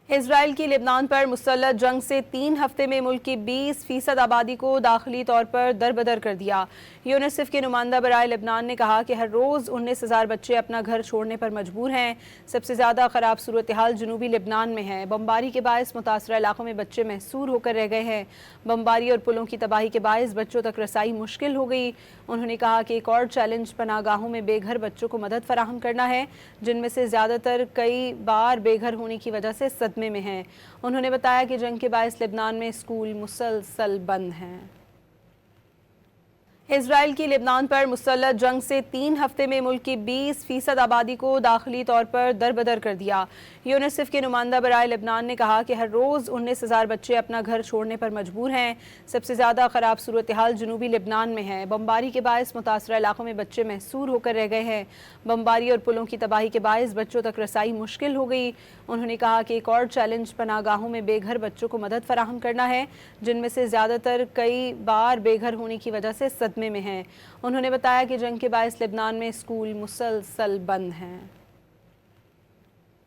اسرائیل کی لبنان پر مسلح جنگ سے 3 ہفتے میں ملک کی 20% آبادی کو داخلی طور پر دربدر کر دیا۔ یونیسیف کے نمائندہ برائے لبنان نے کہا کہ ہر روز 19,000 بچے اپنا گھر چھوڑنے پر مجبور ہیں۔ سب سے زیادہ خراب صورتحال جنوبی لبنان میں ہے۔ بمباری کے باعث متاثرہ علاقوں میں بچے محصور ہو کر رہ گئے ہیں۔ بمباری اور پلوں کی تباہی کے باعث بچوں تک رسائی مشکل ہو گئی۔ انہوں نے کہا کہ ایک اور چیلنج پناہ گاہوں میں بے گھر بچوں کو مدد فراہم کرنا ہے، جن میں سے زیادہ تر کئی بار بے گھر ہونے کی وجہ سے صدمے میں ہیں۔ انہوں نے بتایا کہ جنگ کے باعث لبنان میں اسکول مسلسل بند ہیں۔ اسرائیل کی لبنان پر مسلح جنگ سے 3 ہفتے میں ملک کی 20% آبادی کو داخلی طور پر دربدر کر دیا۔ یونیسیف کے نمائندہ برائے لبنان نے کہا کہ ہر روز 19,000 بچے اپنا گھر چھوڑنے پر مجبور ہیں۔ سب سے زیادہ خراب صورتحال جنوبی لبنان میں ہے۔ بمباری کے باعث متاثرہ علاقوں میں بچے محصور ہو کر رہ گئے ہیں۔ بمباری اور پلوں کی تباہی کے باعث بچوں تک رسائی مشکل ہو گئی۔ انہوں نے کہا کہ ایک اور چیلنج پناہ گاہوں میں بے گھر بچوں کو مدد فراہم کرنا ہے، جن میں سے زیادہ تر کئی بار بے گھر ہونے کی وجہ سے صدمے میں ہیں۔ انہوں نے بتایا کہ جنگ کے باعث لبنان میں اسکول مسلسل بند ہیں۔